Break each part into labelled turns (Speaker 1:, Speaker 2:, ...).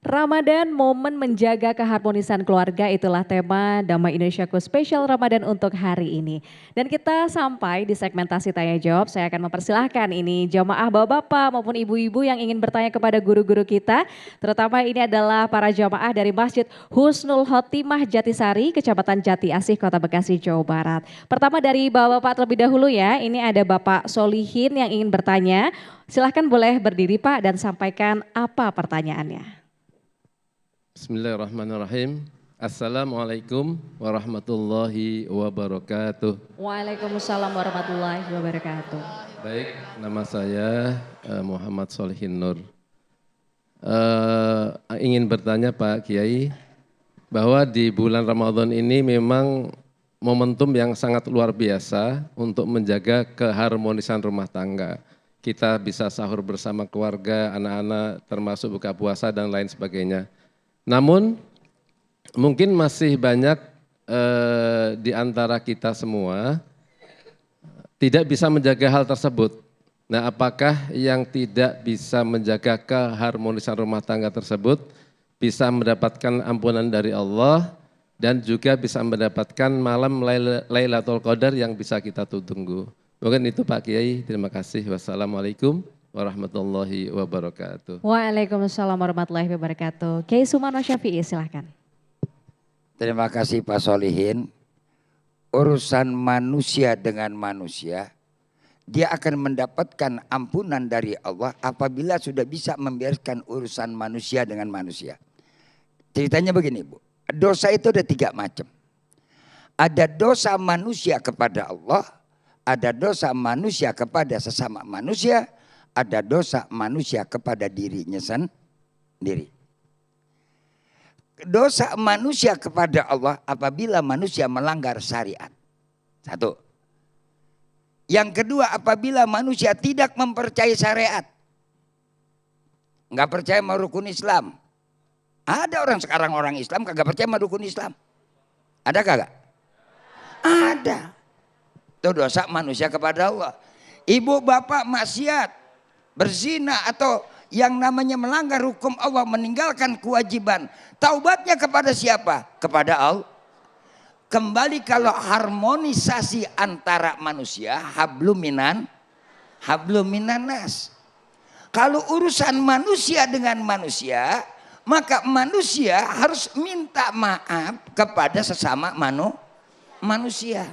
Speaker 1: Ramadan, momen menjaga keharmonisan keluarga, itulah tema Damai Indonesiaku spesial Ramadan untuk hari ini. Dan kita sampai di segmentasi tanya jawab, saya akan mempersilahkan ini jamaah bapak-bapak maupun ibu-ibu yang ingin bertanya kepada guru-guru kita. Terutama ini adalah para jamaah dari Masjid Husnul Khotimah Jatisari, Kecamatan Jati Asih, Kota Bekasi, Jawa Barat. Pertama dari bapak-bapak terlebih dahulu ya, ini ada Bapak Solihin yang ingin bertanya. Silahkan boleh berdiri Pak dan sampaikan apa pertanyaannya.
Speaker 2: Bismillahirrahmanirrahim. Assalamualaikum warahmatullahi wabarakatuh.
Speaker 1: Waalaikumsalam warahmatullahi wabarakatuh.
Speaker 2: Baik, nama saya Muhammad Solihin Nur. Ingin bertanya Pak Kiai, bahwa di bulan Ramadan ini memang momentum yang sangat luar biasa untuk menjaga keharmonisan rumah tangga. Kita bisa sahur bersama keluarga, anak-anak, termasuk buka puasa dan lain sebagainya. Namun mungkin masih banyak di antara kita semua tidak bisa menjaga hal tersebut. Nah, apakah yang tidak bisa menjaga keharmonisan rumah tangga tersebut bisa mendapatkan ampunan dari Allah dan juga bisa mendapatkan malam Lailatul Qadar yang bisa kita tunggu. Mungkin itu Pak Kiai, terima kasih. Wassalamualaikum warahmatullahi wabarakatuh.
Speaker 1: Waalaikumsalam warahmatullahi wabarakatuh. Kiai Sumarno Syafi'i silahkan.
Speaker 3: Terima kasih Pak Solihin. Urusan manusia dengan manusia, dia akan mendapatkan ampunan dari Allah apabila sudah bisa membiarkan urusan manusia dengan manusia. Ceritanya begini Bu, dosa itu ada 3 macam. Ada dosa manusia kepada Allah, ada dosa manusia kepada sesama manusia, ada dosa manusia kepada dirinya sendiri. Dosa manusia kepada Allah apabila manusia melanggar syariat. 1. Yang kedua, apabila manusia tidak mempercayai syariat. Enggak percaya sama rukun Islam. Ada orang sekarang orang Islam kagak percaya sama rukun Islam. Ada kagak? Ada. Itu dosa manusia kepada Allah. Ibu bapak maksiat, berzina atau yang namanya melanggar hukum Allah, meninggalkan kewajiban. Taubatnya kepada siapa? Kepada Allah. Kembali kalau harmonisasi antara manusia, hablum minanas. Kalau urusan manusia dengan manusia, maka manusia harus minta maaf kepada sesama manusia.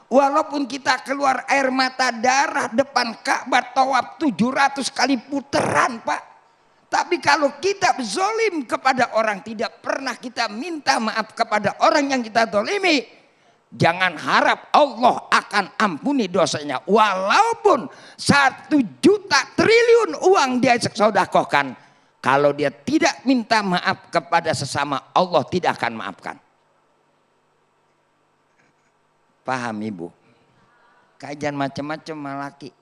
Speaker 3: Walaupun kita keluar air mata darah depan Ka'bah tawaf 700 kali putaran Pak. Tapi kalau kita zolim kepada orang, tidak pernah kita minta maaf kepada orang yang kita zolimi, jangan harap Allah akan ampuni dosanya. Walaupun 1 juta triliun uang dia sedekahkan, kalau dia tidak minta maaf kepada sesama, Allah tidak akan maafkan. Paham Ibu? Kajian macam-macam malaki.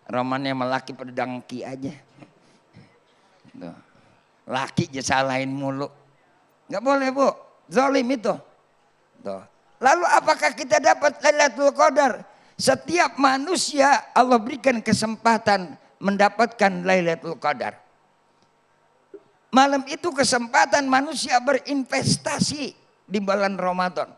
Speaker 3: Romannya melaki pedangki aja. Tuh. Laki aja salahin mulu. Gak boleh Bu, zalim itu. Tuh. Lalu apakah kita dapat Lailatul Qadar? Setiap manusia Allah berikan kesempatan mendapatkan Lailatul Qadar. Malam itu kesempatan manusia berinvestasi di bulan Ramadan.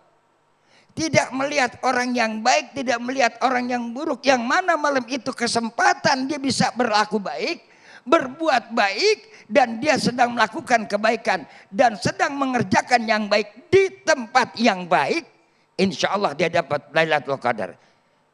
Speaker 3: Tidak melihat orang yang baik, tidak melihat orang yang buruk. Yang mana malam itu kesempatan dia bisa berlaku baik, berbuat baik, dan dia sedang melakukan kebaikan dan sedang mengerjakan yang baik di tempat yang baik. Insya Allah dia dapat Lailatul Qadar.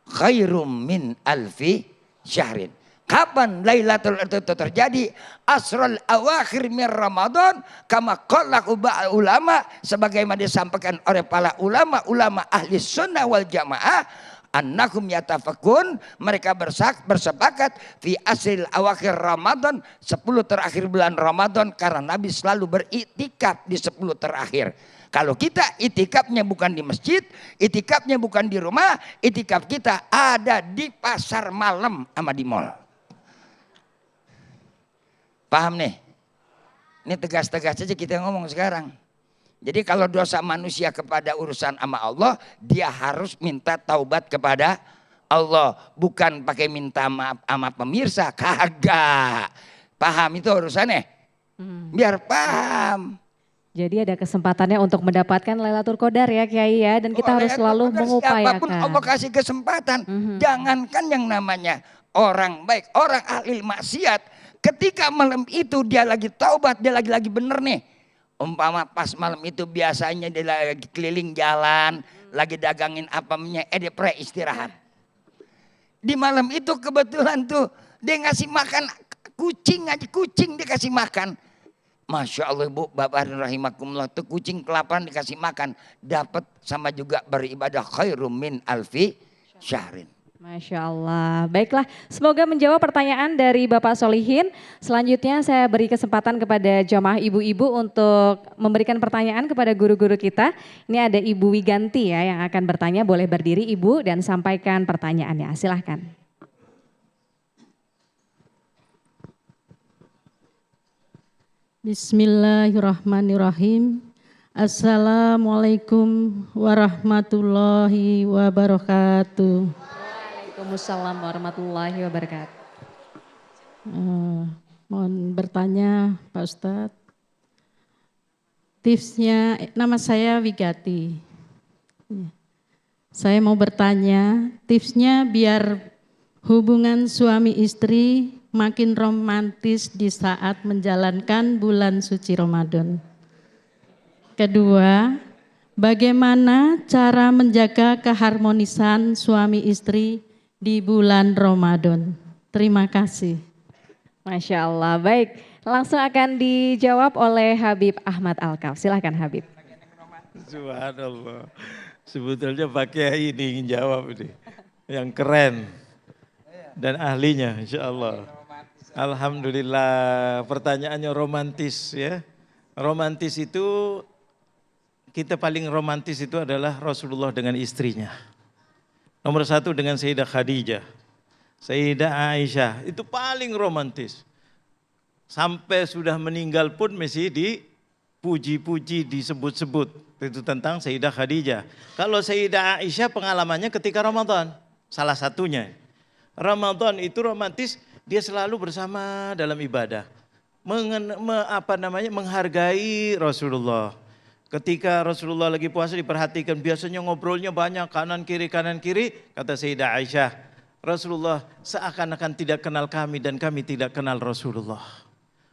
Speaker 3: Khairum min alfi syahrin. Kapan Lailatul Qadar itu terjadi? Asrul awakhir min Ramadan, kama qala ulama, sebagaimana disampaikan oleh para ulama ahli sunnah wal jamaah, annahum yatafakun, mereka bersepakat fi asril awakhir Ramadan, 10 terakhir bulan Ramadan, karena Nabi selalu beriktikaf di 10 terakhir. Kalau kita itikafnya bukan di masjid, itikafnya bukan di rumah, itikaf kita ada di pasar malam sama di mall. Paham nih? Ini tegas-tegas saja kita ngomong sekarang. Jadi kalau dosa manusia kepada urusan sama Allah, dia harus minta taubat kepada Allah, bukan pakai minta maaf sama pemirsa, kagak. Paham itu urusannya? Biar paham.
Speaker 1: Jadi ada kesempatannya untuk mendapatkan Lailatul Qadar ya Kiai ya, dan kita harus selalu
Speaker 3: Siapapun
Speaker 1: mengupayakan.
Speaker 3: Allah kasih kesempatan, jangankan yang namanya orang baik, orang ahli maksiat, ketika malam itu dia lagi taubat, dia lagi bener nih. Umpama pas malam itu biasanya dia lagi keliling jalan, lagi dagangin apamnya, dia istirahat. Di malam itu kebetulan tuh dia ngasih makan kucing aja, kucing dia kasih makan. Masya Allah Bu, Bapak rahimakumullah, tuh kucing kelaparan dikasih makan, dapat sama juga beribadah khairum min alfi syahrin.
Speaker 1: Masya Allah. Baiklah, semoga menjawab pertanyaan dari Bapak Solihin. Selanjutnya saya beri kesempatan kepada jamaah ibu-ibu untuk memberikan pertanyaan kepada guru-guru kita. Ini ada Ibu Wiganti ya yang akan bertanya, boleh berdiri Ibu dan sampaikan pertanyaannya. Silahkan.
Speaker 4: Bismillahirrahmanirrahim. Assalamualaikum warahmatullahi wabarakatuh.
Speaker 1: Waalaikumsalam warahmatullahi wabarakatuh.
Speaker 4: Mohon bertanya Pak Ustadz. Tipsnya, nama saya Wigati. Saya mau bertanya, tipsnya biar hubungan suami istri makin romantis di saat menjalankan bulan suci Ramadan. Kedua, bagaimana cara menjaga keharmonisan suami istri di bulan Ramadan? Terima kasih.
Speaker 1: Masya Allah, baik. Langsung akan dijawab oleh Habib Ahmad Alkaf. Silahkan Habib.
Speaker 5: Subhanallah. Sebetulnya Pak Kiai ini ingin jawab ini. Yang keren. Dan ahlinya insya Allah. Alhamdulillah, pertanyaannya romantis ya. Romantis itu, kita paling romantis itu adalah Rasulullah dengan istrinya. Nomor satu dengan Sayyidah Khadijah, Sayyidah Aisyah, itu paling romantis. Sampai sudah meninggal pun masih dipuji-puji, disebut-sebut. Itu tentang Sayyidah Khadijah. Kalau Sayyidah Aisyah pengalamannya ketika Ramadan, salah satunya. Ramadan itu romantis, dia selalu bersama dalam ibadah. Menghargai Rasulullah. Ketika Rasulullah lagi puasa diperhatikan, biasanya ngobrolnya banyak kanan kiri, kata Sayyidah Aisyah, Rasulullah seakan-akan tidak kenal kami dan kami tidak kenal Rasulullah.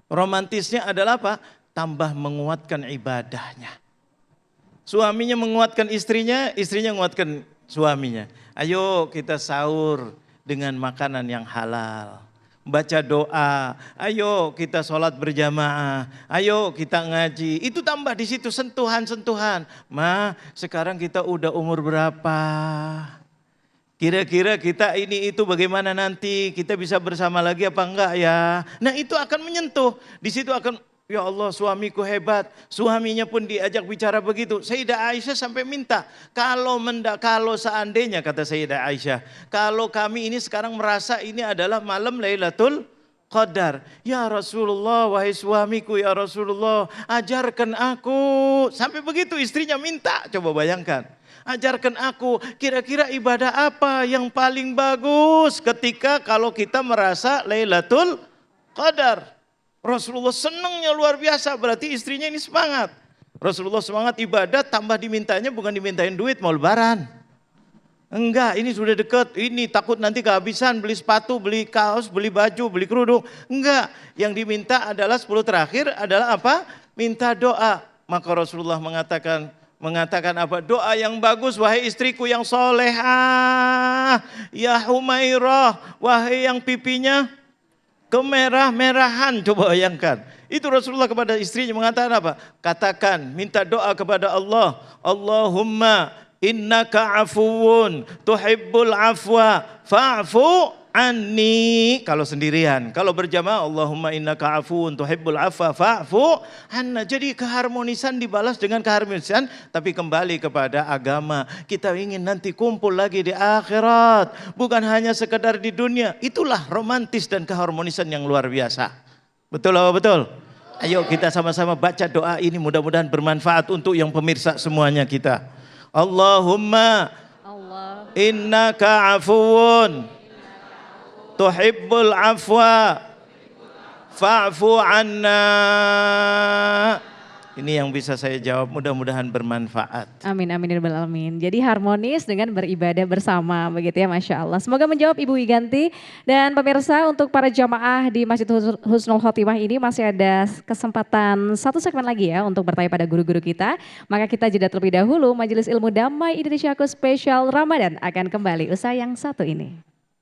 Speaker 5: Romantisnya adalah apa? Tambah menguatkan ibadahnya. Suaminya menguatkan istrinya, istrinya menguatkan suaminya. Ayo kita sahur dengan makanan yang halal. Baca doa, ayo kita sholat berjamaah, ayo kita ngaji. Itu tambah di situ sentuhan-sentuhan. Ma, sekarang kita udah umur berapa? Kira-kira kita ini itu bagaimana nanti? Kita bisa bersama lagi apa enggak ya? Nah itu akan menyentuh. Di situ akan, ya Allah suamiku hebat. Suaminya pun diajak bicara begitu. Sayyidah Aisyah sampai minta, kalau seandainya kata Sayyidah Aisyah, kalau kami ini sekarang merasa ini adalah malam Lailatul Qadar. Ya Rasulullah, wahai suamiku ya Rasulullah, ajarkan aku. Sampai begitu istrinya minta, coba bayangkan. Ajarkan aku kira-kira ibadah apa yang paling bagus ketika kalau kita merasa Lailatul Qadar. Rasulullah senangnya luar biasa, berarti istrinya ini semangat. Rasulullah semangat ibadah, tambah dimintanya bukan dimintain duit mau lebaran. Enggak, ini sudah dekat, ini takut nanti kehabisan beli sepatu, beli kaos, beli baju, beli kerudung. Enggak, yang diminta adalah 10 terakhir adalah apa? Minta doa. Maka Rasulullah mengatakan apa? Doa yang bagus, wahai istriku yang solehah, ya Humairah, wahai yang pipinya kemerah-merahan, coba bayangkan. Itu Rasulullah kepada istrinya mengatakan apa? Katakan, minta doa kepada Allah. Allahumma innaka afuwun tuhibbul afwa fa'fu anni. Kalau sendirian, kalau berjamaah Allahumma innaka afuwun tuhibbul afwa fa'fu anna. Jadi keharmonisan dibalas dengan keharmonisan, tapi kembali kepada agama. Kita ingin nanti kumpul lagi di akhirat, bukan hanya sekedar di dunia. Itulah romantis dan keharmonisan yang luar biasa. Betul apa betul? Ayo kita sama-sama baca doa ini, mudah-mudahan bermanfaat untuk yang pemirsa semuanya kita. Allahumma innaka afuwun tuhibbul afwa fa'fu anna. Ini yang bisa saya jawab, mudah-mudahan bermanfaat.
Speaker 1: Amin, amin, ya rabbal alamin. Jadi harmonis dengan beribadah bersama, begitu ya, Masya Allah. Semoga menjawab Ibu Wiganti. Dan pemirsa, untuk para jamaah di Masjid Husnul Khotimah ini masih ada kesempatan satu segmen lagi ya untuk bertanya pada guru-guru kita. Maka kita jeda terlebih dahulu, Majelis Ilmu Damai Indonesia Spesial Ramadan akan kembali usai yang satu ini.